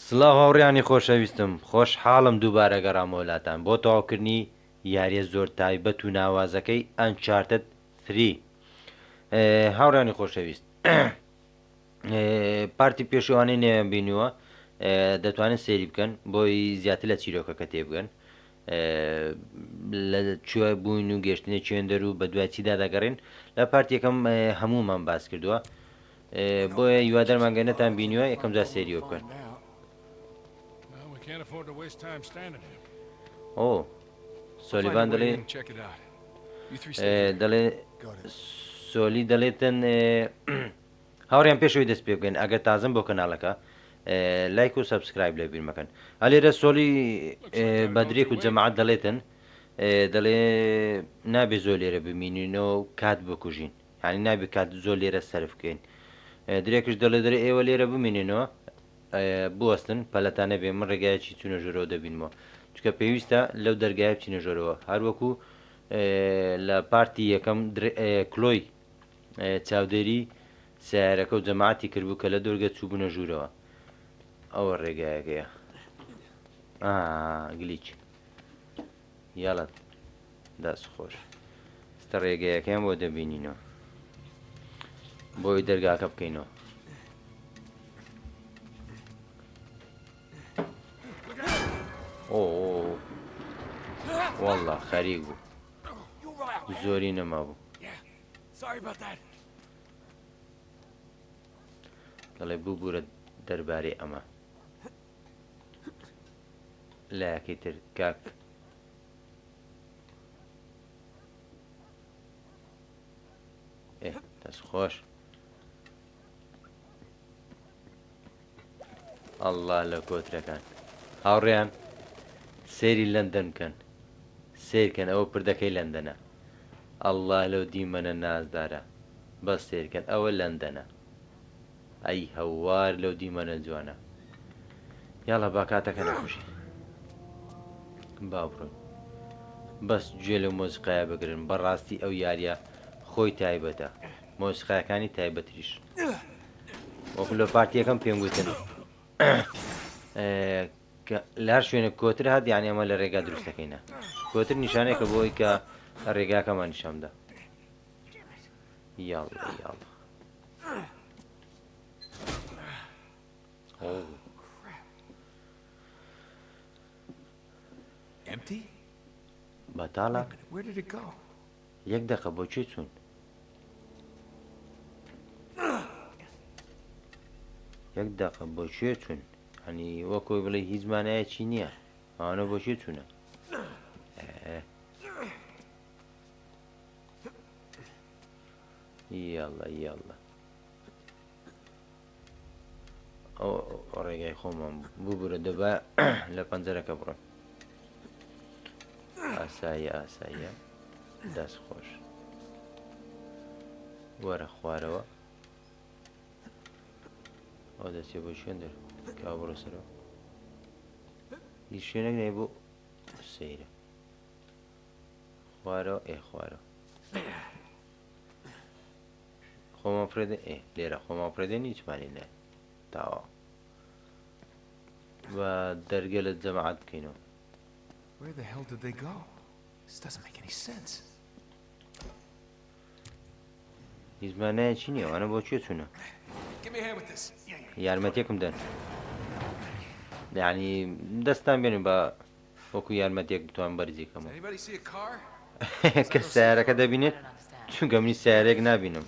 سڵاو هاوڕێیانی خۆشەویستم، خۆشحاڵم دووبارە گەڕامەوەلاتان بۆ تەواوکردنی یاریە زۆر تایبەت و ناوازەکەی ئەنچارتد 3. هاوڕانی خۆشەویست پارتی پێشوانەی نێوان بینیوە دەتوانن سێری بکەن بۆی زیاتر لە چیرۆکەکە تێبگەن لە کوێ بووین و گەشتنی چێندەر و بە دوای چیدا دەگەڕێن لە پارتیەکەم هەمومان باس کردووە بۆیە یوادەرمانگەنەتان بینیوە یەکەم جا سێریۆ بکەن. ئۆ سۆلیڤان دەڵێ دەڵێ سۆلی دەڵێتن هاوڕیان پێشەوەی دەست پێ بگەن ئەگەر تازم بۆ کەناڵەکە لایک و سەبسکرایب لێ بیر مەکەن هەلێرە سۆلی بەدرێک و جەماعەت دەڵێتن دەڵێ نابێ زۆر لێرە بمینینەوە کات بکوژین هانی نابێ کات زۆر لێرە سەرف بکەین درێکش دەڵێ دەرێ ئێوە لێرە بمینێنەوە بوەستن پەلەتانە بێ من ڕێگایکی چونە ژۆرەوە دەبینەوە چکە پێویستە لەو دەرگایە بچینە ژۆرەوە هەروەکو لە پارتی یەکەم کلۆی چاودێری سیارەکە و جەماعەتی کردبوو کە لە دۆرگە چوو بوونە ژوورەوە ئەوە ڕێگایەکەیە گلیچ یاڵەت دەست خۆش ستە ڕێگەیەکەیان بۆ دەبینینەوە بۆی دەرگاکە بکەینەوە والله خەریک بوو زۆری نەما بوو دەڵێ بوو بورە دەربارەی ئەمە لایەکەی تر کاک دەست خۆش ئەڵڵا لە کۆترەکان هاوڕێیان سێری لەندەن بکەن سیرکەن ئەوە پردەکەی لەندەنە ئەڵڵا لەو دیمەنە نازدارە بەس سێرکەن ئەوە لەندەنە ئەی هەوار لەو دیمەنە جوانە یاڵە با کاتەکە نەخۆشی با بڕۆین بەس گوێ لە مۆسیقایە بگرن بەڕاستی ئەو یاریە خۆی تایبەتە مۆسیقایەکانی تایبەتریش وەکو لە پارتیەکەم پێم گوتن لار شوێنە کۆتر هات یانی ئەمە لە ڕێگا دروستەکەینە کۆتر نیشانێکە بۆی کە ڕێگاکەمان نیشاندا یاڵ یاڵ بەتاڵە یەک دەقە بۆ چێ چوون یەک دەقە بۆ کوێ چوون هەنی وەکۆی بڵێ هیچ مانایەکی نییە ئەوانە بۆ چێ چوونە یاڵە یاڵە ئەو ڕێگای خۆمان بوو بورە دەبا لە پەنجەرەکە بڕۆن ئاساییە ئاساییە دەست خۆش وەرە خوارەوە ئەو دەستێ بۆ شوێن دەر کا بڕۆ سەرەوە هیچ شوێنێک نەی بۆ سەیرە خوارەوە خوارەوە خۆمان فرێدە لێرە خۆمان فرێدێن هیچمانی نای تاوا بە دەرگە لە جەماعەت بکەینەوە Where the hell did they go? This doesn't make any sense. هیچ مانایەکی نییە ئەوانە بۆ کوێ چوونە یارمەتێکم دەن یعنی دەستان بێنن بە وەکو یارمەتێک بتوان بەرزیکەمەوە کە سیارەکە دەبینێت چونکە منی سیارێک نبینم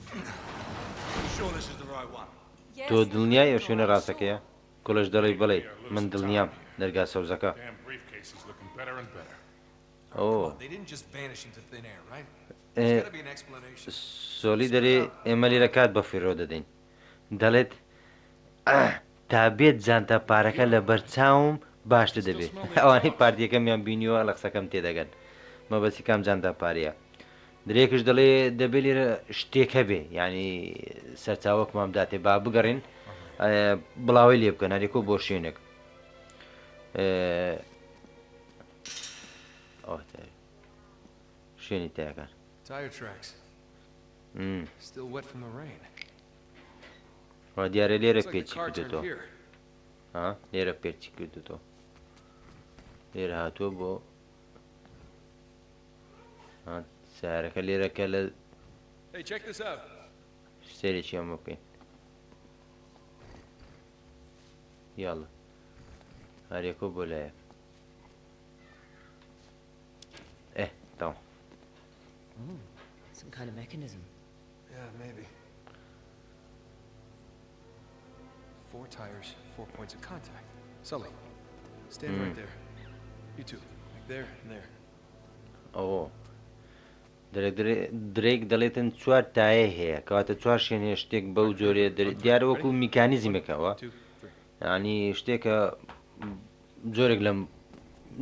تۆ دڵنیای ئەو شوێنە ڕاستەکەیە کۆلەش دەڵێ بڵێ من دڵنیام دەرگا سەوزەکە سۆلی دەرێ ئێمە لێرە کات بە فیرۆ دەدەین دەڵێت تا بێت جانتە پارەکە لە بەرچاوم باشتر دەبێت ئەوانەی پارتیەکەمیان بینیوە لە قسەکەم تێدەگەن مەبەستی کام جانتە پارەیە درێکش دەڵێ دەبێت لێرە شتێک هەبێ ینی سەرچاوەک مامداتێ با بگەڕێن بڵاوی لێ بکەن هەرێکۆ بۆ شوێنێک شوێنی تایەکان دیارە لێرە پێچی کردێتەوە ها لێرە پێچی کردوتەوە لێرە هاتووە بۆ سیارەکە لێرەکە لە Hey, check this out. سێرێکی ئەمە بکەین یاڵە هەرێکۆ بۆ لایە تەواو Some kind of mechanism. Yeah, maybe. 4 tires, 4 points of contact. Sully, stand right there. You two, like there and there. ئەوە درێک دەڵێتن چوار تایە هەیە کەواتە چوار شوێنێ شتێک بەو جۆرێ دیارە وەکو میکانیزمێکەوە ینی شتێکە جۆرێک لەم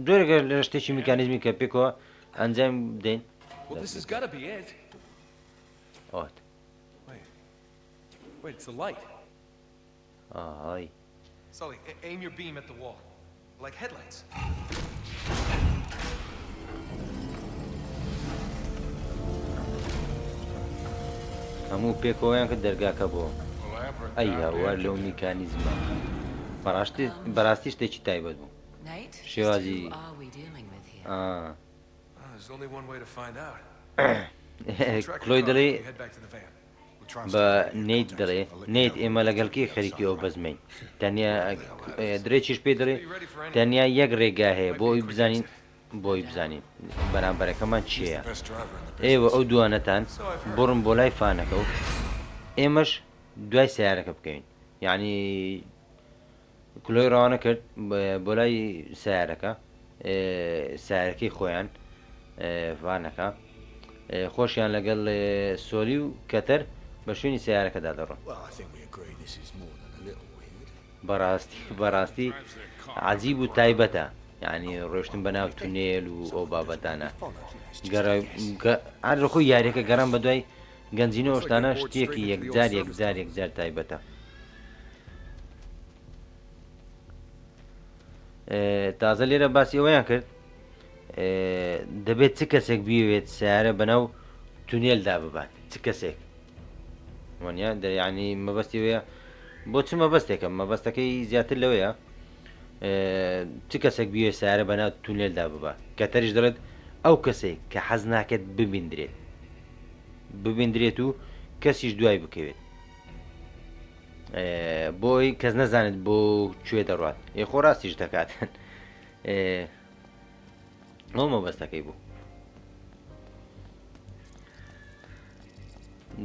جۆرێکە لە شتێکی میکانیزمی کە پێکەوە ئەنجام بدەین Well, this has got to be it. ئەوت Wait, it's the light. ئاهای Sully, aim your beam at the wall. Like headlights. هەموو پێکەوەیان کە دەرگاکە بۆ ئەی هاوار لەو میکانیزمە بەڕاستی شتێکی تایبەت بوو Nate, شێوازی who are we dealing with here? There's only one way to find out. کلۆی دەڵێ We head back to the van. بە نیت دەڵێ نیت ئێمە لەگەڵکی خەریکی ئەو بەزمەین تەنیا درێکیش پێ دەڵێ تەنیا یەک ڕێگا هەیە بۆی بزانین بەرامبەرەکەمان چییە ئێوە ئەو دوانەتان بڕم بۆ لای فانەکە و ئێمەش دوای سیارەکە بکەین یعنی کلۆی ڕەوانە کرد بۆ لای سیارەکە سیارەکەی خۆیان فانەکە خۆشیان لەگەڵ سۆلی و کەتەر بە شوێنی سیارەکەدا دەڕۆن بەڕاستی عجیب و تایبەتە یعنی ڕۆشتن بە ناو تونێل و ئەو بابەتانە ئاڕخۆی یاریەکە گەڕان بە دوای گەنجینەوە شتانە شتێکی یەکجار تایبەتە تازە لێرە باسی ئەوەیان کرد دەبێت چ کەسێک بیوێت سیارە بەناو تونێلدا ببات چ کەسێک وانیا دەیانی مەبەستی وەیە بۆ چ مەبەستێکە مەبەستەکەی زیاتر لەوەیە چ کەسێک بیوێ سیارە بەناو تونێلدا ببات کە تەریش دەڵێت ئەو کەسێک کە حەز ناکێت ببیندرێت و کەسیش دوای بکەوێت بۆی کەس نەزانێت بۆ کوێ دەڕات خۆ ڕاستیش دەکاتن ئەو مەبەستەکەی بوو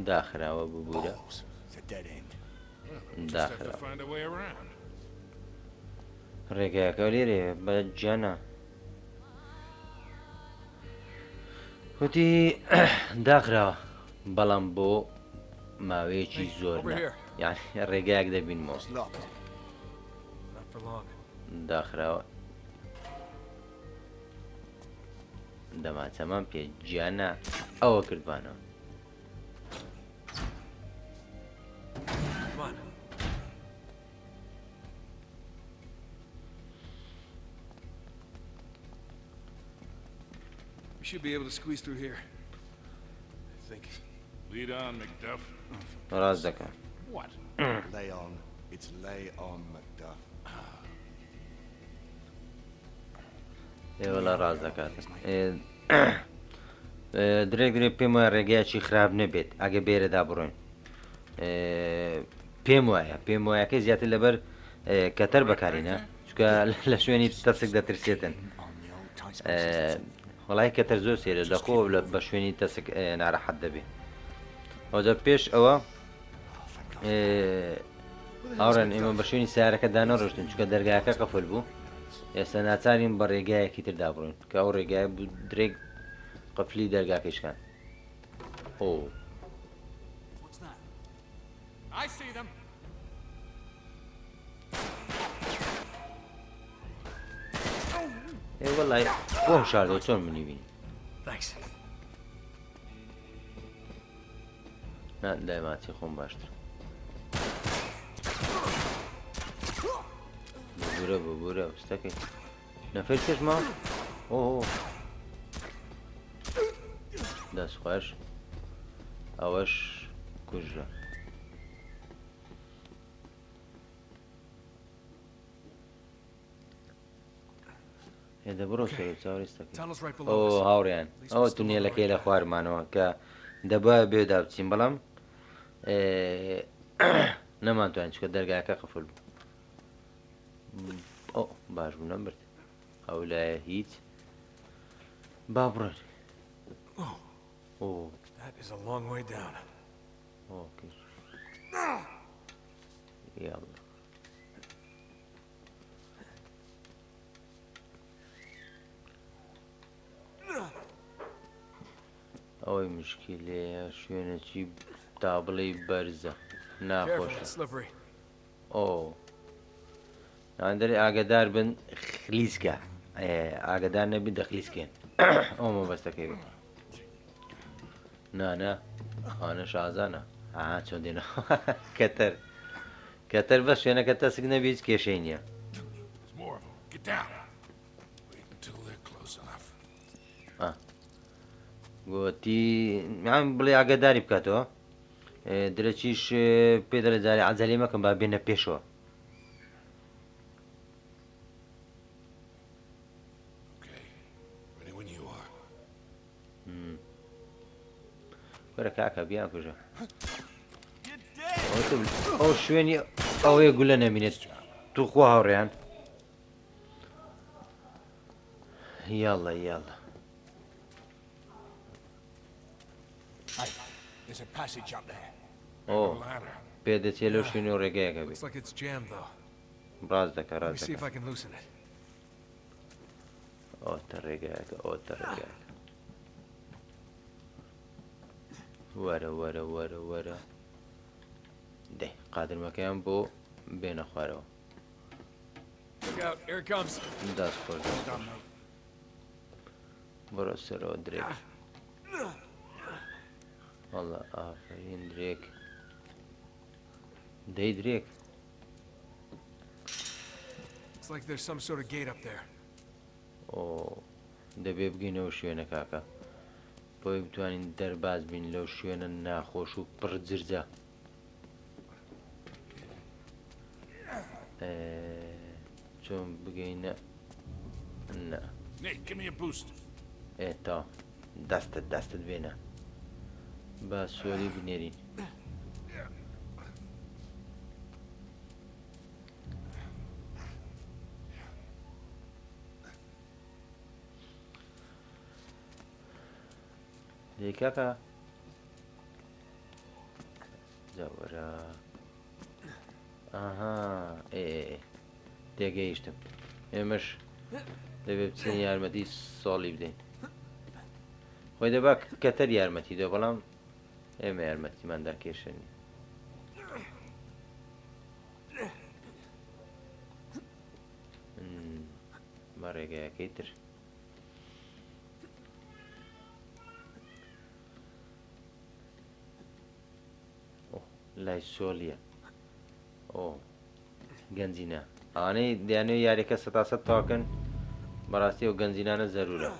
داخراوە ببوورە داخراوە ڕێگایەکە لێرێ بە جیانە وتی داخراوە بەڵام بۆ ماوەیەکی زۆر یان ڕێگایەک دەبینمەوە Not for long. داخراوە دەماچەمان پێ گیانە ئەوە کردوانەوە Come on. We should be able to squeeze through here. I think. Lead on, McDuff. ڕاست دەکەم What? Lay on. It's lay on, Macduff. ئێوە لە ڕاست دەکاتن درێک پێم وایە ڕێگایکی خراپ نەبێت ئەگە بێرەدا بڕۆین پێم وایەکەی زیاتر لەبەر کەتەر بەکارینە چکە لە شوێنی تەسک دەترسێتن وەڵای کەتەر زۆر سێرە دەخۆ لە بە شوێنی تەسک ناڕەحەت دەبێت ئەوجا پێش ئەوە ئاورن ئێمە بە شوێنی سیارەکەدا نەڕۆشتن چکە دەرگایەکە قەفل بوو ئێستا ناچارین بە ڕێگایەکی تردا بڕۆین کە ئەو ڕێگای بوو درێک قفلی دەرگاکەشکان ئۆ What's that? I see them. وەڵای بۆم شاردەوە چۆن منیبین Thanks. لای ماچی خۆم باشتر ببوورە شتەکەی نەفر کەژما ئۆ دەست خۆش ئەوەش کوژە هێدە بڕۆ سەر چاوەڕێستەکە Tunnel's right below ئەو us. هاوڕێیان ئەوە تونێلەکەی لە خوارمانەوە کە دەبە بێدا بچین بەڵام نەمانتوان چکە دەرگاکە قفل بوو ئەو باش بوو نەمبرد ئەو لایە هیچ با بڕێن ئۆ That is a long way down. ئۆکێ یاڵڵا ئەوەی مشکلەیە شوێنێکی تا بڵێ بەرزە Careful, ناخۆشە it's slippery. ئۆ ناوەندەری ئاگادار بن خلیسکە ئاگادار نەبی دەخلیسکێن ئەو مەبەستەکەی بن نانە خانە شازانە چۆن دێنەوە کەتەر بە شوێنەکە تەسک نەبی هیچ کێشەی نییە There's more of them. Get down. Wait until they're close enough. گوتی بڵێ ئاگاداری بکاتەوە درەچیش پێ دەڵێ جارێ عەجەلێ مەکەن با بێنە پێشەوە Okay. Ready when you are. وەرە کاکە بیان کوژە ئەو شوێنی ئەوەیە گولە نەمینێت توخوا هاوڕێیان یاڵڵا یاڵڵا Hey, there's a passage up there. ئۆ Ladder. پێدەچێت لەو شوێنی و ڕێگەیەکە بێت Looks like it's jammed though. ڕاز دەکە Let ڕاز me see if دەکە I can loosen it. ئۆتە ڕێگەیەکە ئۆتە ڕێگەیەکە وەرە وەرە وەرە وەرە دەی قادرمەکەیان بۆ بێنە خوارەوە Look out, here it comes. دەست خۆش بڕۆ سەرەوە درێک وەڵا ئافرین درێک دەی درێک It's like there's some sort of gate up there. ئۆ دەبێ بگەینەوە شوێنە کاکە بۆی بتوانین دەرباز بین لەو شوێنە ناخۆش و پڕ جرجە چۆن بگەینە نە Nate, give me a boost. تا دەستت بێنە با سۆری بنێرین دەی کاکە جاوەرە ئاها تێگەیشتم ئێمەش دەبێ بچین یارمەتی سۆڵی بدەین خۆی دەبا کەتەر یارمەتی دە بەڵام ئێمە یارمەتیماندا کێشەنی بە ڕێگەیەکەی تر لای سۆلیە ئۆ گەنجینە ئەوانەی دەیانێت یاریەکە سەتاسەد تاکەن بەڕاستی ئەو گەنجینانە زەرورە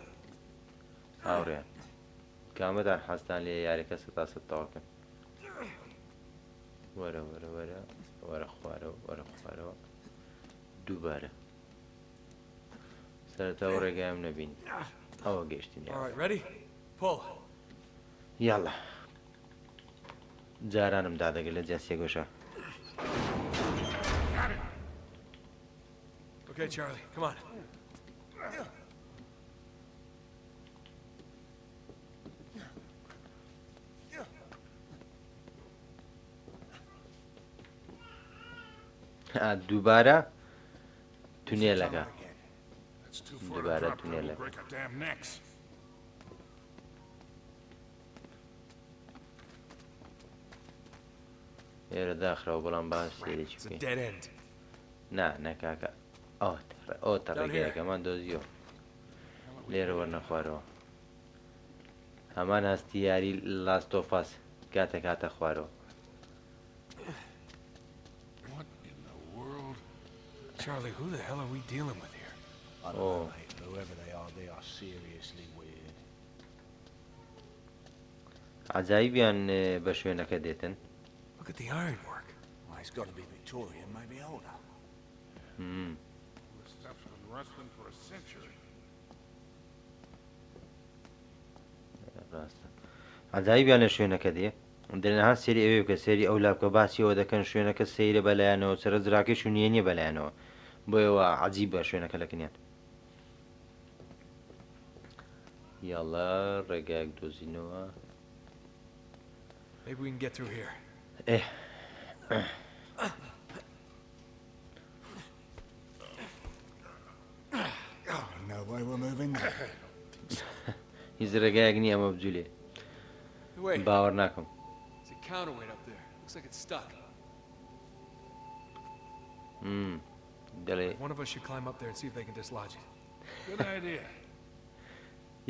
هاوڕێیان کامەدان حەستان لێ یاریەکە سەتاسەد تاکەن وەرە وەرە وەرە وەرە خوارەوە وەرە خوارەوە دووبارە سەرەتاوە ڕێگایم نەبین ئەوە گەشتین All right, ready? Pull. یاڵە جارانم دادەگە لە جەستێ گۆشە Okay, Charlie, come on. دووبارە تونێلەکە That's too far to دووبارە drop down. We'll تونێلەکە break our damn necks. ئێرە داخراوە بەڵام باس سێرێکی It's a بکەین dead end. نەکاکە ئەوتە ڕێگەیەکەمان دۆزیەوە لێرە وەرنەخوارەوە هەمان هەستی یاری لاستۆفاس کاتە خوارەوە What in the world? Charlie, who the hell are we dealing with here? I don't know, mate. Whoever they are seriously weird. عجایبیان بە شوێنەکە دێتن Look at the ironwork. Well, it's got to be Victorian, maybe older. This stuff's been rustling for a century. ڕاستە عجایبیان لە شوێنەکە دێ دەنەها سێری ئەوێ کە سێری ئەو لاکە باسیەوە دەکەن شوێنەکە سەیرە بەلایەنەوە سرە جراکەش و نییە بەلایەنەوە بۆیەوە عجیبە شوێنەکە لەکنیان یاڵا ڕێگایەک دۆزینەوە Maybe we can get through here. ئێ Oh, no way we're moving there. هیچ ڕێگایەک نییە ئەمە بجولێ Wait, باوەڕ ناکەم there's a counterweight up there. Looks like it's stuck. دەڵێ One of us should climb up there and see if they can dislodge it. Good idea.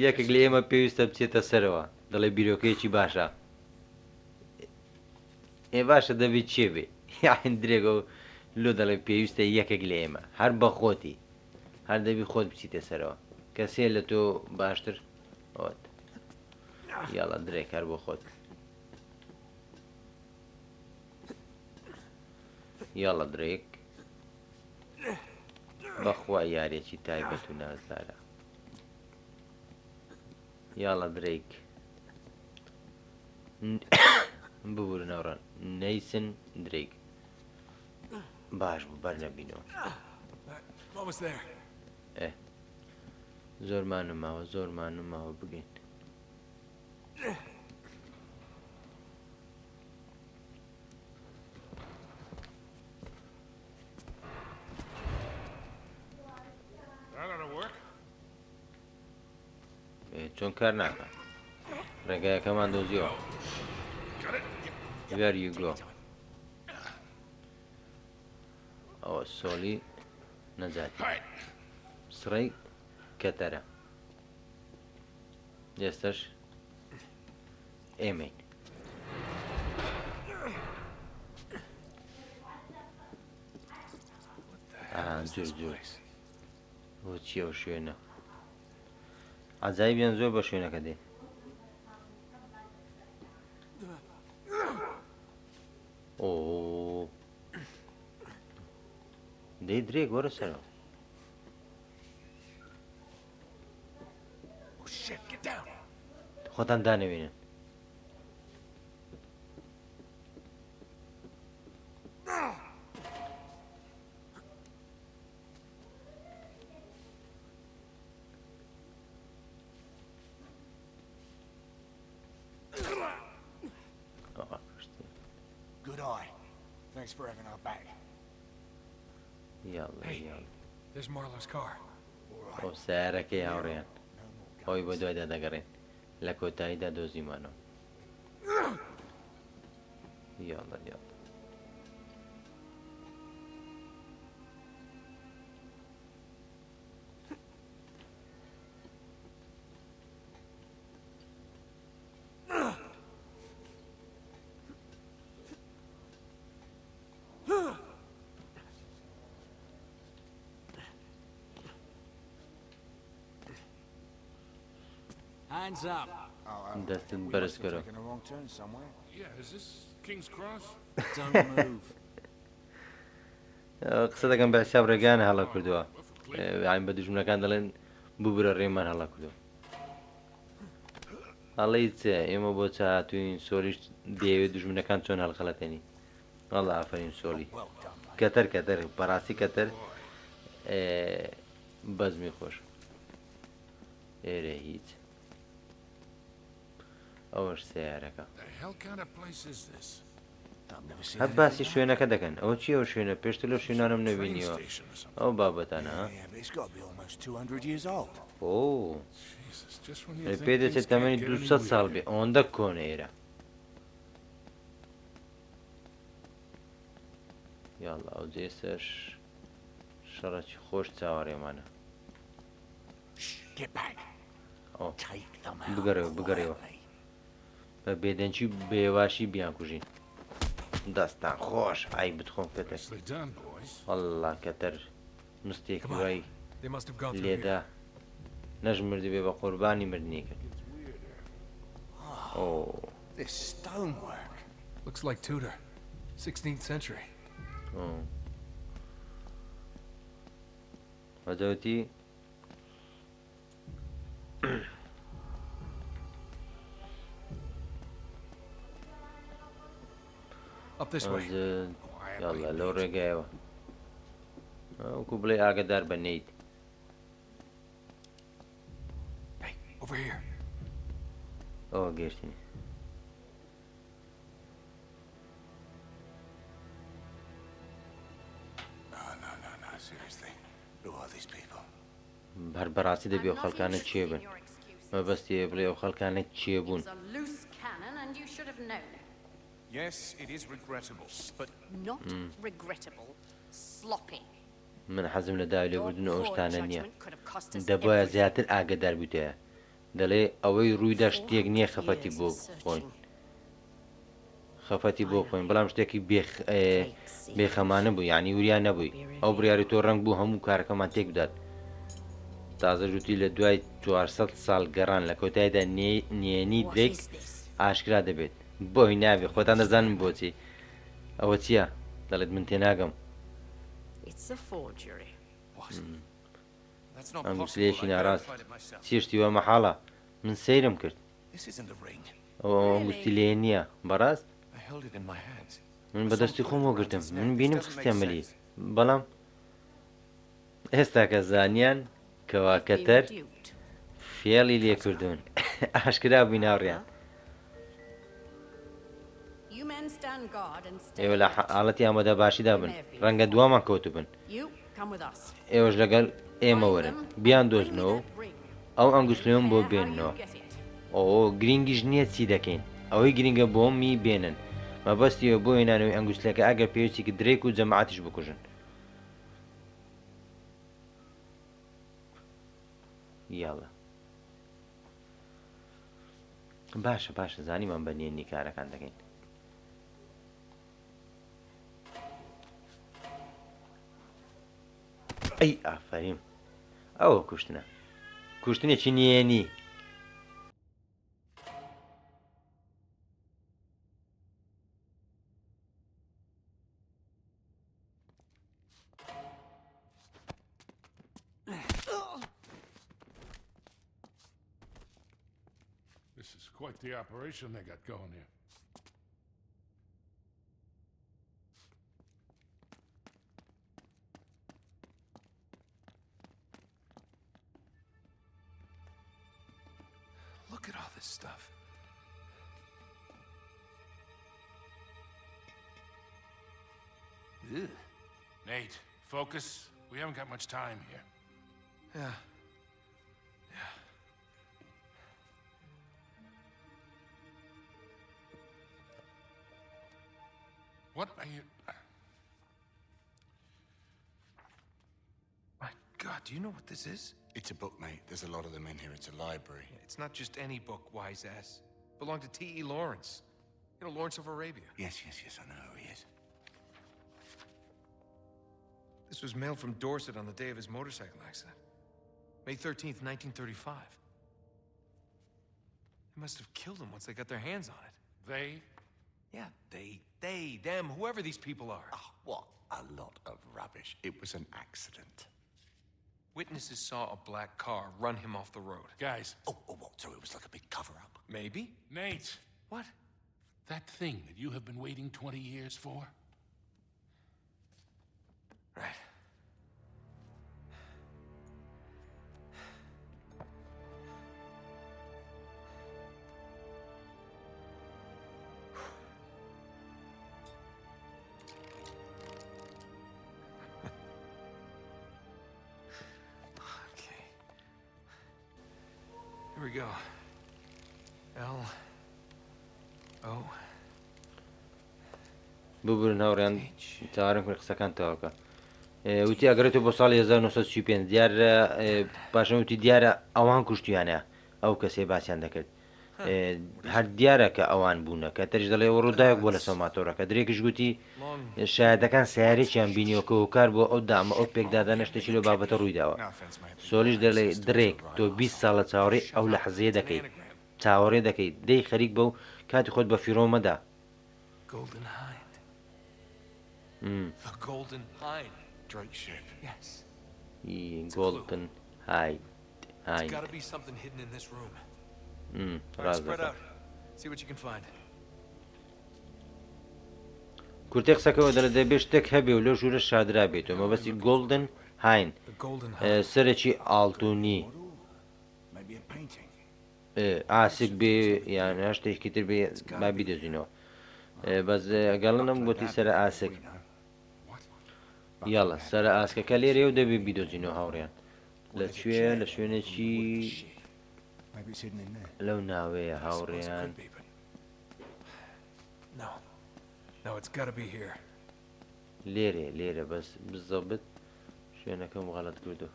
یەکێک لە ئێمە پێویستە بچێتە سەرەوە دەڵێ بیرۆکەیەکی باشە باشە دەبێت چێ بێ یاحین درێگە و لۆ دەڵێ پێویستە یەکێک لە ئێمە هەر بە خۆتی هەر دەبی خۆت بچیتە سەرەوە کەسێ لە تۆ باشتر ئەوت یاڵە درێک هەر بۆ خۆت یاڵە درێک بەخوا یارێکی تایبەت و نازدارە یاڵە درێک ببورنەوڕەن نەیسن درێک باش بوو بەر نەبینەوە Almost there. زۆرمان ماوە بگەین That ought to work. چۆن کار ناکە ڕێگایەکەمان دۆزیەوە Got it? There you go. ئەوە سۆلی نەجاتی Right. سڕی کەتەرە ئێستش ئێمەین جور بۆ چیە و شوێنە عجایبیان زۆر بە شوێنەکە دێ ئۆ دەی درێک وەرە سەرەوە Oh, shit, get down. خۆتان دانەوێنن Good eye. Thanks for having our back. یاڵە یاڵە There's Marlowe's car. خۆ سیارەکەی هاوڕێیان خۆی بۆ دوایدا دەگەڕێن لە کۆتاییدا دۆزیمانەوە یاڵە یاڵە Hands up. Oh, دەستت we بەرز must have کەرەوە taken a wrong turn somewhere. Yeah, is this King's Cross? Don't move. قسە دەکەم بە حساب ڕێگان هەڵە کردووە ئاین بە دوژمنەکان دەڵێن ببرە ڕێمان هەڵە کردووە هەڵەی چێ ئێمە بۆ چاهاتوین سۆلیش دەیەوێت دوژمنەکان چۆن هەڵخەڵەتێنی وەڵا ئافرین سۆلی Well done, mate. کەتەر بەڕاستی کەتەر بەزمی خۆش ئێرە هیچ ئەوەش سیارەکە The hell kind of place is this? I've never seen هەر anything باسی like شوێنەکە دەکەن ئەوە چی ئەو شوێنە پێشتر لە شوێنانم Train نەبینیوە station or something. ئەو بابەتانە that. Yeah, but it's got to be almost 200 years old. ئۆ Jesus, just when you think پێ things دەچێت can't تەمەنی get any 200 ساڵ بێ weirder. ئەوەندە کۆنە ئێرە یاڵا ئەو جێسەش شەڕەکی خۆش چاوەڕێمانە Shh, get back. ئەو Take them out. بگەڕێەوە quietly. بە بێدەنجی بێواشی بیان کوژین دەستان خۆش ئای بتخۆم پێتە Nicely done, boys. هەڵا کەتەر مستێکی Come on. وای They must have gone through لێدا here. نەژمردی بێ بە قوربانی مردنی کرد ئۆ This stonework. Looks like Tudor. 16th century. وەجەوتی This way. يلا لو ڕێگایەوە ئەوکو بڵێ ئاگدار بە نەیت. Hey, over here. ئەوە گەشتنی No, seriously. Who are these people? هەر بەڕاستی دەبێ ئەو خەڵکانە چێ بن. مەبەستی بڵێ ئەو خەڵکانە چێ بوون. It's a loose cannon, and you should have known. Yes, it is regrettable, but Not regrettable, sloppy. من حەزم لە داوای لێبوردن ئەو Your poor شتانە نییە. judgment could have cost us دەبایە everything. زیاتر ئاگدار بوویتەیە. دەڵێ ئەوەی ڕوویدا شتێک نییە خەفەتی بۆ بخۆین. خەفەتی بۆ بخۆین بەڵام شتێکی بێخەمانە بوو یعنی وریان نەبووی. ئەو بڕیاری تۆ ڕەنگ بوو هەموو کارەکەمان تێک بدات. تازە ژووتی لە دوای 400 ساڵ گەڕان لە کۆتاییدا نێنی What درێک is this? ئاشکرا دەبێت. بۆی نابێت خۆتان دەزانم بۆچی. ئەوە چییە؟ دەڵێت من تێناگەم. It's a forgery. What? That's not ئەم possible. گوسلێکی I ناڕاست. verified it myself. چی شتیوە مەحاڵە؟ من سەیرم کرد. this isn't a ring. ئەوە گوستی لێ نییە. بەڕاست؟ I held it in my hands. من بەدەستی خۆمەوە گرتم. من بینم خستێمەلی. بەڵام ئێستا کە زانیان کەوا Been کەتەر duped. فێڵی لێکردوون. ئاشکرا بووی ناڕیان. You men stand guard and stay. ئێوە لە حاڵەتی ئامادە باشیدا بن. ڕەنگە دوامان کەوتو بن. You come with us. ئێوەش لەگەڵ ئێمە وەرن. بیان دۆزنەوە ئەو ئەنگوستلیۆم بۆ بێننەوە. ئەو گرنگیش نییە چی دەکەین. ئەوەی گرنگە بۆمی بێنن. مەبەستیەوە بۆ هێنانەوەی ئەنگوستلەکە ئەگەر پێویستێکی درێک و جەماعەتیش بکوژن. یاڵە. باشە زانیمان بە نێنی کارەکان دەکەین. ئەی ئافرین ئەوە کوشتنە. کوشتنێکی نێنی. This is quite the operation they got going here. Look at all this stuff. Ugh. Nate, focus. We haven't got much time here. Yeah. What are you... My God, do you know what this is? It's a book, mate. There's a lot of them in here. It's a library. It's not just any book, wise ass. Belonged to T.E. Lawrence. You know, Lawrence of Arabia. Yes, I know who he is. This was mailed from Dorset on the day of his motorcycle accident. May 13th, 1935. They must have killed him once they got their hands on it. They? Yeah, they, them, whoever these people are. Oh, what a lot of rubbish. It was an accident. Witnesses saw a black car run him off the road. Guys. Oh, what? So it was like a big cover-up. Maybe? Nate. What? That thing that you have been waiting 20 years for? Right. Okay. Here we go. L O ببرن هاوڕیان چاوەڕێم کرد قسەکان تەواوکە. وتی ئەگەڕێتەوە بۆ ساڵی 1935 دیارە پاشە وتی دیارە ئەوان کوشتیانە ئەو کەسێ باسییان دەکرد. هەر دیارە کە ئەوان بوونە کە تەریش دەڵێ ڕووداوێک بۆ لە سەماتۆرەکە درێکش گوتی شایەتەکان سیارێکیان بینیەوە کە هۆکار بۆ ئەو دامە ئەو پێکدادانە شتێکی لە بابەتە ڕوویداوە. سۆلیش دەڵێ درێک تۆ 20 ساڵە چاوەڕێ ئەو لە حەزیە دەکەیت چاوەڕێ دەکەیت دەی خەریک بە و کاتی خۆت بە فیرۆمەدا. Golden Hind. The Golden Hind. Drake's ship. Yes. گۆڵدن های There's got to be something hidden in this room. All right, ڕاز spread دەکەم. out. See what you can find. کورتێ قسەکەەوە دەبێت شتێک هەبێ و لە ژوورە شادرا بێتەوە مەبەستی گۆڵدن هاین The Golden Hind. سەرەکی ئاڵتونی Maybe a painting. ئاسک بێ یان هە شتێکی تر بێ با بیدەزینەوە بەس گەڵنم گوتی سەر ئاسک We know. یاڵە سەر ئاسکەکە لێرێ و دەبێ بیدۆزینەوە هاوڕێیان لەکوێ لە شوێنێکی Maybe it's hidden in there. لەو ناوەیە I suppose it هاوڕێیان could be, but... No. No, it's gotta be here. لێرێ بەس بزەبت شوێنەکەم غەڵەت کردو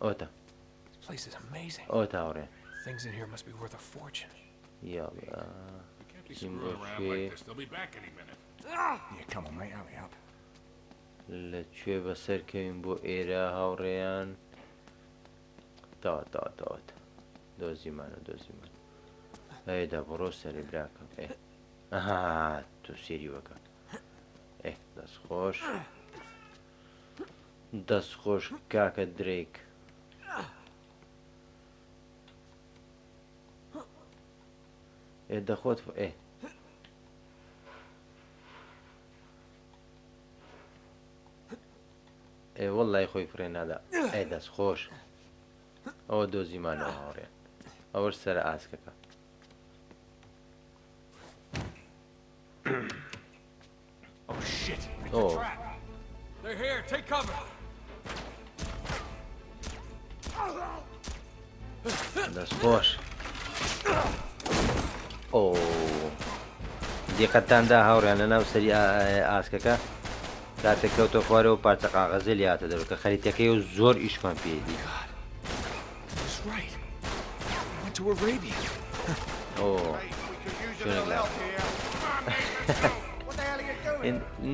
ئۆتە This place is amazing. ئۆتە هاوڕێ Things in here must be worth a fortune. یاڵە You can't be Jim screwing around O'Shea. like this. They'll be back any minute. Yeah, come on, mate, hurry up. لەکوێ بەسەرکەوین بۆ ئێرە هاوڕێیان تاوە دۆزیمانە ئەیدا بڕۆ سەری براکەم ئەها تۆ سێری وەکە دەستخۆش کاکە درێک دەخۆت وەڵای خۆی فرێ نادا دەستخۆش ئەوە دۆزیمانەوە هاوڕێ ئەوەش سەر ئاسکەکە Oh shit! Oh. They're here. Take cover. دەستخۆش دیقەتاندا هاوڕیان لە ناو سەری ئاسکەکە کاتێک کەوتە خوارەوە پارچە قاغەزە لاتە دەبێت کە خەریتەکەی و زۆر ئیشمان پێدی He's right. Went to Arabia.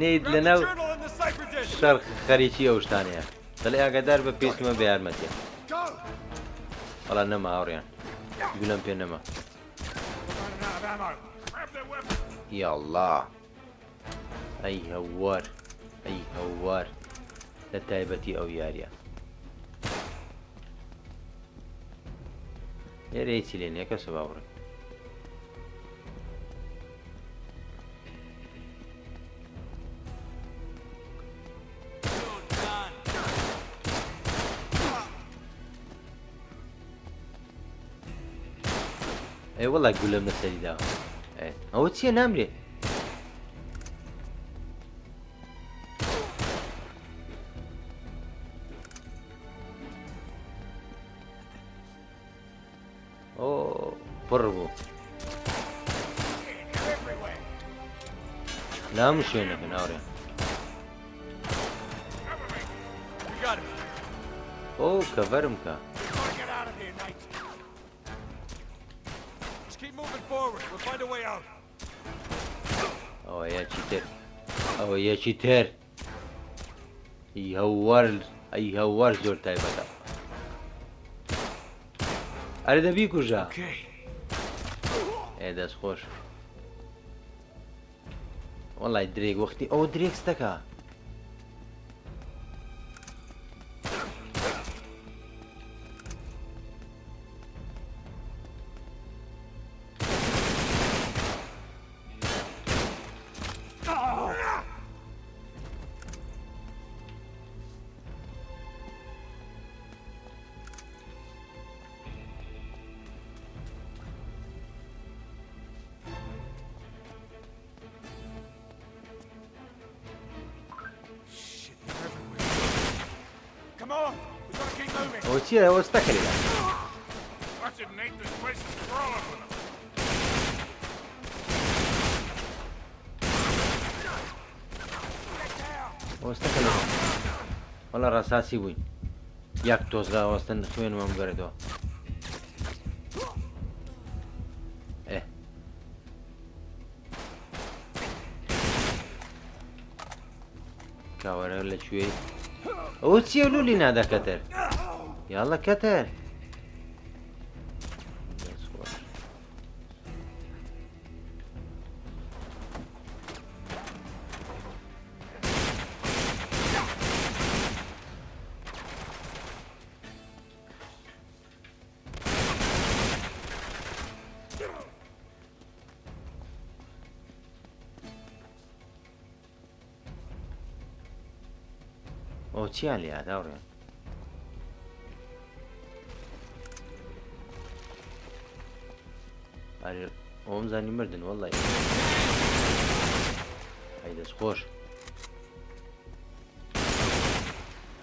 نید لە ناو شەڕ خەریکی ئەو شتانەیە دەڵێ ئاگادار بە پێچمە بە یارمەتیە بەڵام نەما هاوڕیان گولەم پێ نەما یاڵڵا ئەی هەوار لە تایبەتی ئەو یاریە لێرە هیچی لێ نییە کەسە باوڕێ وەڵای گولەم لەسەریدا ئەوە چییە نامرێ پڕ بوو لام شوێنەکە ناوڕێ کەڤەرم کە Keep moving forward. We'll find a way out. ئەوە یەکی تر ئەی هەوار زۆر تایبەتە ئەرە دەبی کوژە Okay. دەستخۆش وەڵای درێک وەختی ئەو درێکستەکە Come on. We gotta keep moving. ئەوە چییە ئەوە ستەکەێت Watch it, Nate. This place is crawling with them. ئەوەستەکە وەڵا ڕاستاسی بووین یەک تۆزگا ئەوەستن خوێنمەم بەرێتەوە کاوەرە لەکوێ ئەوە چییە لولی نادا کەتەر یاڵە کەتەر ئەو چیان لێ هات هاوڕێن ئەرێ ئەوم زانی مردن وەڵی ئەی دەست خۆش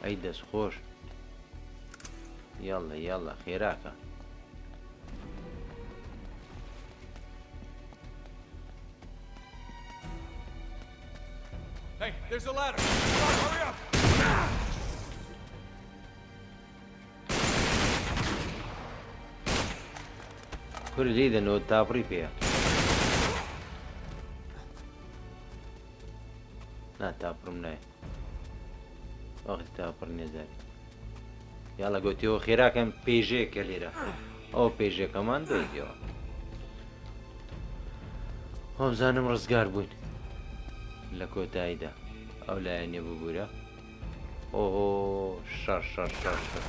ئەی دەست خۆش یاڵە یاڵە خێراکە Hey, there's a ladder. Come on, hurry up. کوری لیدەنەوە تاپڕی پێە نا تاپڕم نایە وەختی تاپڕ نێزاری یاڵە گوتیەوە خێراکەم پێژەیەکە لێرە ئەو پێژەکەمان دۆیدەوە وەمزانم ڕزگار بووین لە کۆتاییدا ئەو لایەنێ ببوورە ئۆ شەڕ شەڕ شەڕ شەڕ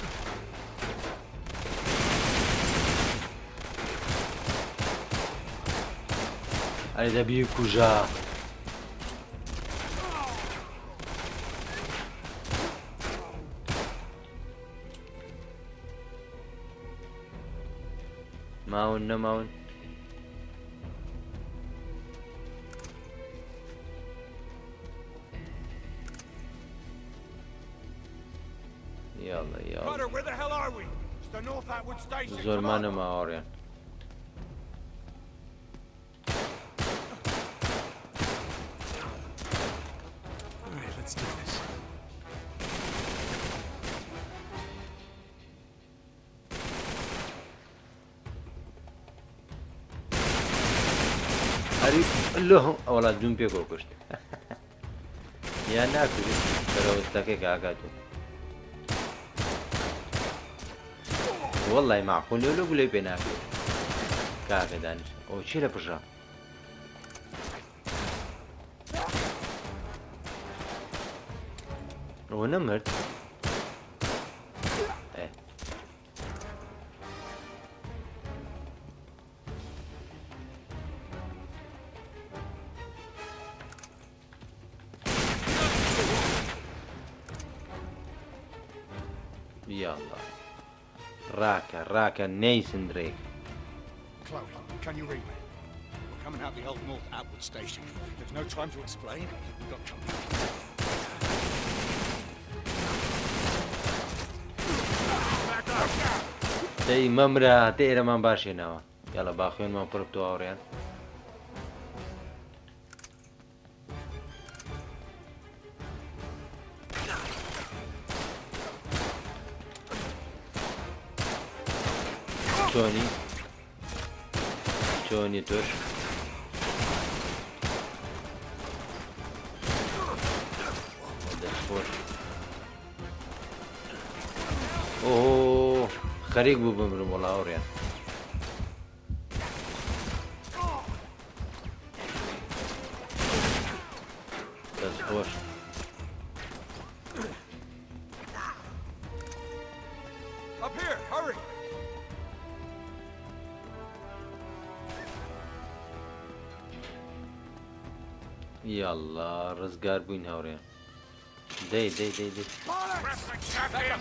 ئەرێ دەبی کوژە ماون نەماون یاڵە یاڵە Carter, where the hell are we? It's the North Atwood Station. زۆرمان نەماوەڕێن All right, let's do this. هەری لۆ ئەوڵات دوم پێکۆ کوشت یان ناکوێت بەرەوەستەکەی کاگاتوە وەڵی ماخۆن لۆ گولەی پێ ناکرێت کاکە دانیش ئەو چی لە پژە ئەوە نەمرد یاڵە ڕاکە نەیسن درێک Chloe, can you read me? We're coming out the old North Atwood station. There's no time to explain. We've got company. دەی مەمرە هەتە ئێرەمان باشێنەوە یاڵە باخوێنمان پڕ بتۆ هاوڕێن چۆنی تۆش دەستخۆش ئۆ خەریک بوو بمرم وەڵا هاوڕێن دەستخۆش Up here, hurry. یاڵا ڕزگار بووین هاوڕێن دەی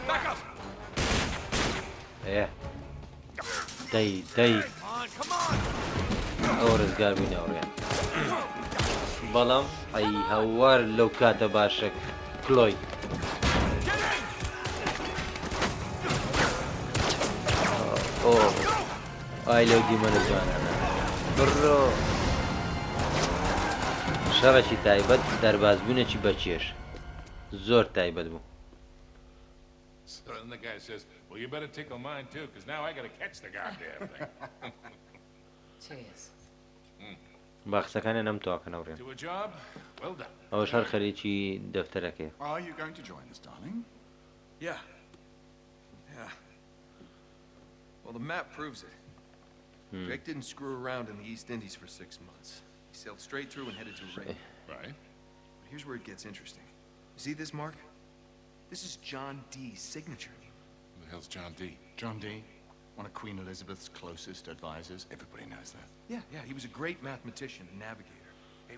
Back up. ئێ دەی ئەو ڕزگار بووین هاوڕێن بەڵام ئەی هەوار لەو کاتە باشە کلۆی ئۆ ئای لەو دیمەنە جوانانە بڕۆ شەڕێکی تایبەت دەربازبوونێکی بەچێش زۆر تایبەت بوو So then the guy says, well, you better tickle mine too, because now I gotta catch the goddamn thing. Cheers. باخسەکانیان نەم تواکەن هاوڕێن Do a job, well done. ئەوەش هەر خەریکی دەفتەرەکەی Are you going to join us, darling? Yeah. Well, the map proves it. Drake didn't screw around in the East Indies for 6 months. He sailed straight through and headed to Rain. Right? But here's where it gets interesting. You see this mark? This is John Dee's signature. Who the hell's John D? John Dee, one of Queen Elizabeth's closest advisors. Everybody knows that. Yeah, he was a great mathematician and navigator.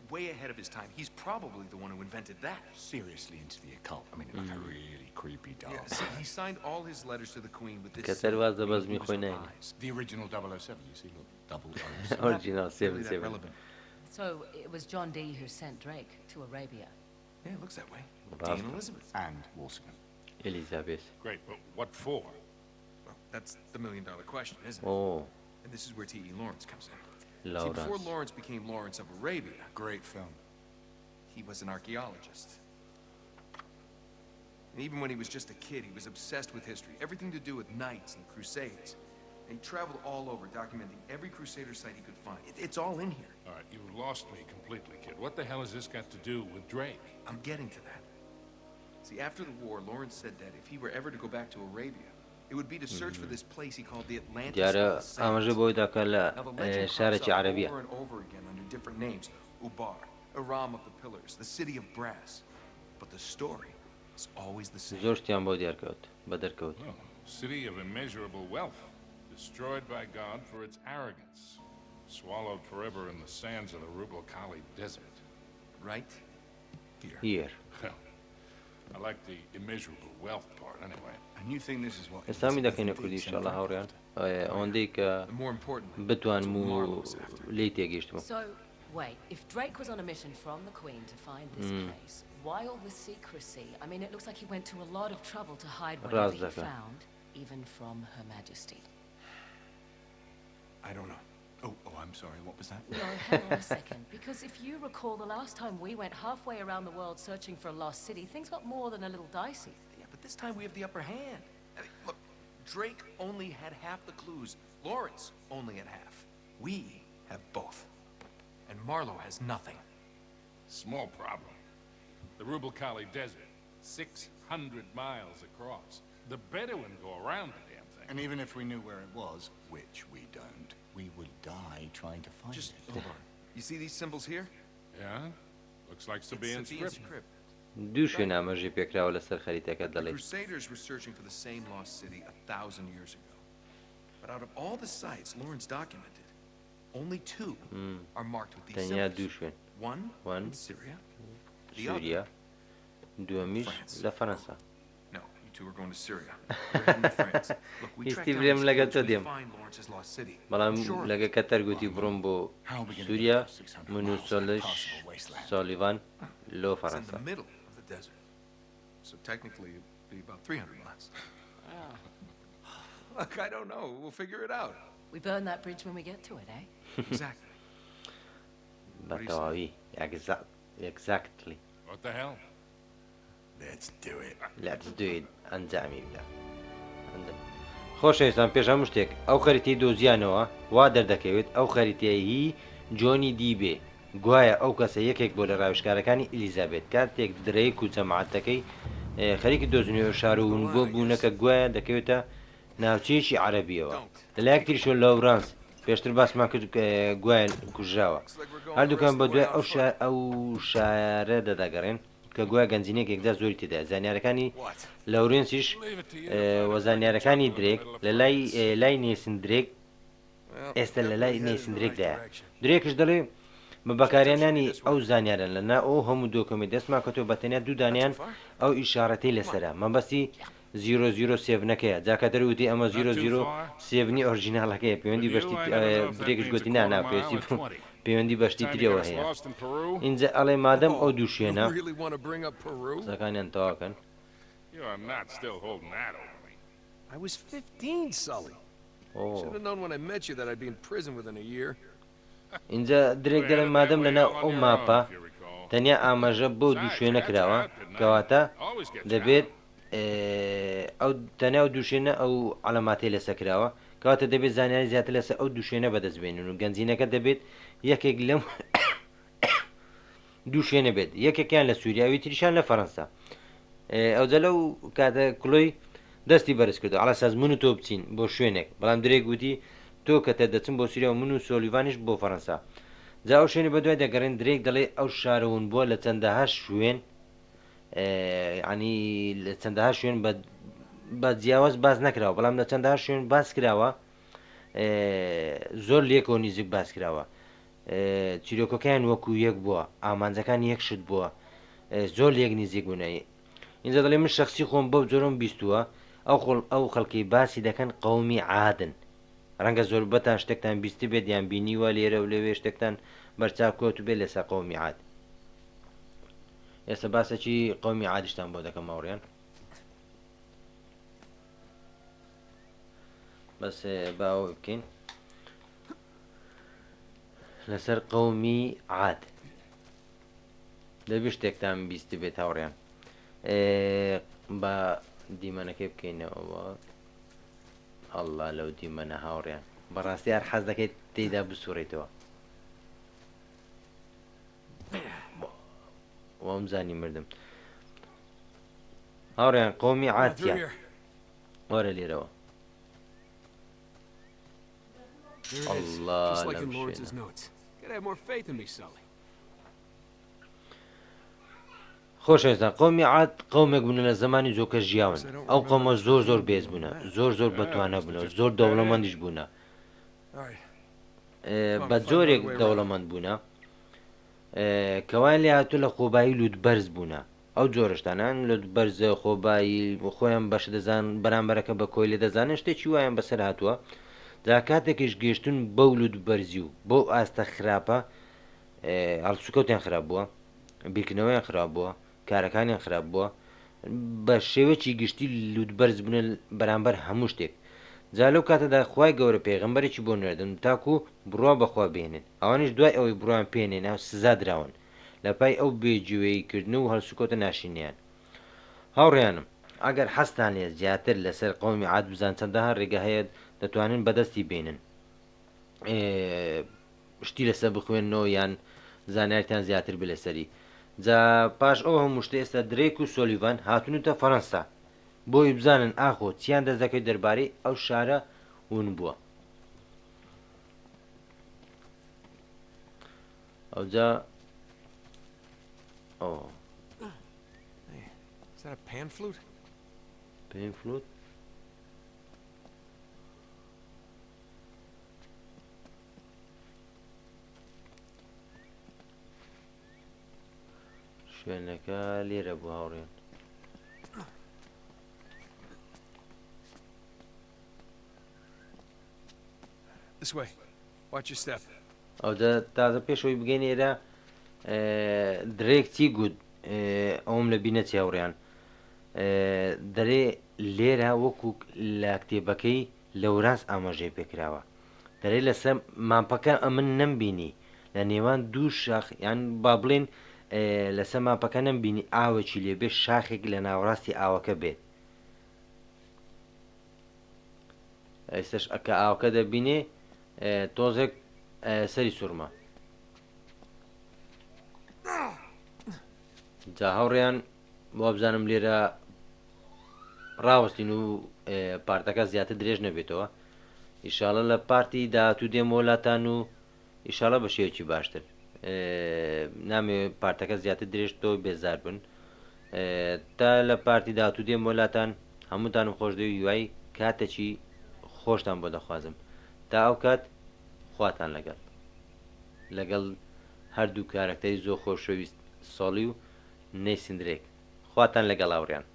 way ahead of his time. He's probably the one who invented that. Seriously into the occult. I mean, like a really creepy doll. Yeah, see, he signed all his letters to the Queen with this کە symbol. سەرواز دەبەزمی خۆی نین The original 007, you see, look, 007. ئۆرجینال Not really that 77 relevant. So it was John Dee who sent Drake to Arabia. Yeah, it looks that way. Rasta. Dee and Elizabeth. And Walsingham. ئلیزابێت Great, but what for? Well, that's the million-dollar question, isn't it? ئۆ And this is where T.E. Lawrence comes in. See, before لاورانس Lawrence became Lawrence of Arabia, Great film. he was an archaeologist. And even when he was just a kid, he was obsessed with history, everything to do with knights and crusades. And he traveled all over, documenting every crusader site he could find. It's all in here. All right, you've lost me completely, kid. What the hell has this got to do with Drake? I'm getting to that. See, after the war, Lawrence said that if he were ever to go back to Arabia, it would be to search for this place he called the Atlantis of دیارە the Sands. ئاماژە بۆی داکە لە Now the legend crops شارێکی up عەرەبیە over and over again under different names. Ubar, Aram of the Pillars, the City of Brass. But the story is always the same. زۆر شتیان بۆ دیارکەوت بە دەرکەوت Oh, city of immeasurable wealth, destroyed by God for its arrogance, swallowed forever in the sands of the Rubal Khali Desert. Right? Here. هیر Well, I like the immeasurable wealth part anyway. And you think this is what... ئێستامی دەکەینە کوردی ئینشاءالله هاوڕێیان ئەوەندەی کە And more importantly, بتوانم that's what و Marlowe was after. لی تێگەیشتمە So, wait, if Drake was on a mission from the Queen to find this place, why all the secrecy? I mean, it looks like he went to a lot of trouble to hide whatever he Razdaka. found, even from Her Majesty. I don't know. Oh, I'm sorry, what was that? No, hang on a second, because if you recall, the last time we went halfway around the world searching for a lost city, things got more than a little dicey. Yeah, but this time we have the upper hand. I mean, look, Drake only had half the clues. Lawrence only had half. We have both. And Marlowe has nothing. Small problem. The Rubal Khali Desert, 600 miles across. The Bedouin go around the damn thing. And even if we knew where it was, which we don't, we would die trying to find Just it. hold on. You see these symbols here? Yeah? Looks like Sabaean It's Sabaean script. script. دوو شوێن ئاماژەی پێکراوە لەسەر خەریتەکە The دەڵێ Crusaders were searching for the same lost city 1,000 years ago. But out of all the sites Lawrence documented, only 2 are marked with these تەنیا دوو symbols. شوێن One in Syria, the سووریا other. دووەمیش لە فەەنسا No, you two are going to Syria. We're heading to France. Look, we He's tracked down Steve these لەگەڵ clues, تۆ we دێم. find Lawrence's lost city. بەڵام Sure. لەگە کەتەر گوتی بڕۆم بۆ سووریا من و سۆلش سۆلیڤان لۆ It's in the فەەنسا middle of the desert. So technically, it'd be about 300 miles. Look, I don't know. We'll figure it out. We burn that bridge when we get to it, eh? Exactly. بە تەواوی exactly What the hell? Let's do it. let's do it ئەنجامی بدە خۆشەویستان پێش هەموو شتێک ئەو خەریتەی دۆزیانەوە وا دەردەکەوێت ئەو خەریتەیە هی جۆنی دیبێ گوایە ئەو کەسە یەکێک بۆ لە ڕاوێژکارەکانی ئیلیزابێت کاتێک درەیک و جەماعەتەکەی خەریکی دۆزنیەوە شارون بۆ بوونەکە گوایە دەکەوێتە ناوچەیەکی عەرەبیەوە لەلایەک تریشۆ لەورانس پێشتر باسمان کرد گوایە کوژراوە هەردووکان بە دوای ئەو شارە دەدەگەڕێن کە گویا گەنجینێکێکدا زۆری تێدا زانیارەکانی لەورێنسیش وە زانیارەکانی درێک لە لای نێسندرێک ئێستا لە لای نێسندرێکدایە درێکش دەڵێ بە بەکارێنانی ئەو زانیارن لەنا ئەو هەموو دۆکەمی دەستمان کەتەوە بەتەنیا دوو دانیان ئەو ئیشارەتەی لەسرە مەبەستی 007نەکەیە جاکەتەر وتی ئەمە 007نی ئۆرجیناڵەکەیە پەیوەندی بەشتی درێکش گوتی ناپێویستی پەیوەندی بەشتی ترەوە هەیە اینجا ئەڵێ مادەم ئەو دوو شوێنە Really want to bring up Peru? قسەکانیان تەواوکەن You are not still holding that over me. I was 15, Sully. Should have known when I met you that I'd be in prison within a year. اینجا درێک دەڵێ مادەم لەناو ئەو ماپە تەنیا ئاماژە بۆ دوو شوێنە کراوە کەواتە دەبێت ئەو تەنیا دوو شوێنە ئەو عەلەماتەی لەسەر کراوە کەواتە دەبێت زانیاری زیاتر لەسەر ئەو دوو شوێنە بەدەستبێنن و گەنجینەکە دەبێت یەکێک لەم دوو شوێنە بێت یەکێکیان لە سووریاوی تریشان لە فەەنسا ئەوجە لەو کاتە کڵۆی دەستی بەرز کردو ئاڵا ساز من و تۆ بچین بۆ شوێنێک بەڵام درێک گوتی تۆ کەتە دەچم بۆ سووریا و من و سۆلیڤانیش بۆ فەەنسا جا ئەو شوێنی بەدوای دەگەڕێن درێک دەڵێ ئەو شارەون بووە لە چەندەها شوێن ینی لە چەندەها شوێن بە جیاواز باز نەکراوە بەڵام لە چەندەها شوێن باس کراوە زۆر لێکەوە نزیک باس کراوە چیرۆکەکان وەکو یەک بووە ئامانجەکان یەکشت بووە زۆر لێک نزیک بوونایی اینجا دەڵێ من شخصی خۆم بەو جۆرم بیستووە ئەو خەڵکی باسی دەکەن قەومی عادن ڕەنگە زۆر بەتان شتێکتان بیستی بێت یان بینیوە لێرە و لەوێ شتێکتان بەرچاو کۆت و بێت لەسەر قەومی عاد ئێستا باسەکی قەومی عادشتان بۆ دەکەم هاوڕێیان بەس باوە بکەین لەسەر قەومی عاد دەبێت شتێکتان بیستی بێت هاوڕێیان بە دیمەنەکەی بکەینەوە ئەڵڵا لەو دیمەنە هاوڕێیان بەڕاستی هەر حەز دەکەیت تێیدا بسوڕیتەوە وام زانی مردم هاوڕێیان قەومی عادیان وەرە لێرەوە There it is. Allah, Just like in no Lawrence's shit. notes. Gotta have more faith in me, Sully. خۆشەویستان قەومی عاد قەومێک بوون لە زمانی زۆکە ژیاون ئەو قەومە زۆر بێز بوونە زۆر بەتوانە بوونە زۆر دەوڵەمەندیش بوونە All right. بە جۆرێک دەوڵەمەند بوونە کەوان لێ هاتوو لە خۆبایی لوودبەرز بوونە ئەو جۆرەشتانان لە بەرزە خۆبایی خۆیان بەش دەزان بەرامبەرەکە بە کۆی لێ دەزانن شتێکی وایان بەسەر هاتووە جا کاتێکیش گەشتون بەو لوودبەرزی و بۆ ئاستە خراپە هەڵسوکەوتیان خراپ بووە بیرکردنەوەیان خراپ بووە کارەکانیان خراپ بووە بە شێوەی گشتی لوودبەرز بوون بەرامبەر هەموو شتێک جا لەو کاتەدا خوای گەورە پێغەمبەرێکی بۆ نوێدن تاکو بڕوا بەخوا بێنن ئەوانش دوای ئەوەی بڕوان پێێنێنە سزا دراون لە پای ئەو بێجوێیکردن و هەڵسوکۆتە ناشینیان هاوڕێیانم ئەگەر حەستان لێ زیاتر لەسەر قەومی عاد بزان چەندەها ڕێگە هەیە دەتوانن بەدەستی بێنن شتی لەسەر بخوێنەوە یان زانایتان زیاتر بلەسەری جا پاش ئەو هەموو شتە ئێستا درێک و سۆلیڤان هاتونتە فەڕەنسا بۆی بزانن ئاخۆ چیان دەست دەکەوێت دەربارەی ئەو شارە ون بووە ئەوجا Is that a pan flute? پێم فلوت شوێنەکە لێرە بوو هاوڕێن This way. Watch your step. ئەوجا تازە پێشەوەی بگەین ئێرە درێک چی گوت ئەوم لە بینەتی هاوڕێیان دەرێ لێرە وەکو لە کتێبەکەی لەوراس ئاماژەی پێکراوە دەرێ لەسەر مامپەکە ئەمن نەمبینی لە نێوان دوو شاخ یان با بڵێن لەسەر ماپەکە نەمبینی ئاوەکی لێبێ شاخێک لە ناوەڕاستی ئاوەکە بێت ئێستش ئەکە ئاوەکە دەبینێ تۆزێک سەری سوورمە جا هەوڕێیان بۆ بزانم لێرە ڕاوەستین و پارتەکە زیاتر درێژ نەبێتەوە ئیشاڵە لە پارتی داهاتوو دێمە وڵاتان و ئیشاڵە بە شێوەیەکی باشتر نامێ پارتەکە زیاتر درێژتەوە بێزار بن تا لە پارتی داهاتوو دێمە وڵاتان هەمووتانم خۆش دەوی هیوای کاتێکی خۆشتان بۆ دەخوازم تا ئەو کات خواتان لەگەڵ هەردوو کارەکتەری زۆر خۆشەویست ساڵی و نەی سندرێک خواتان لەگەڵ هاوڕێیان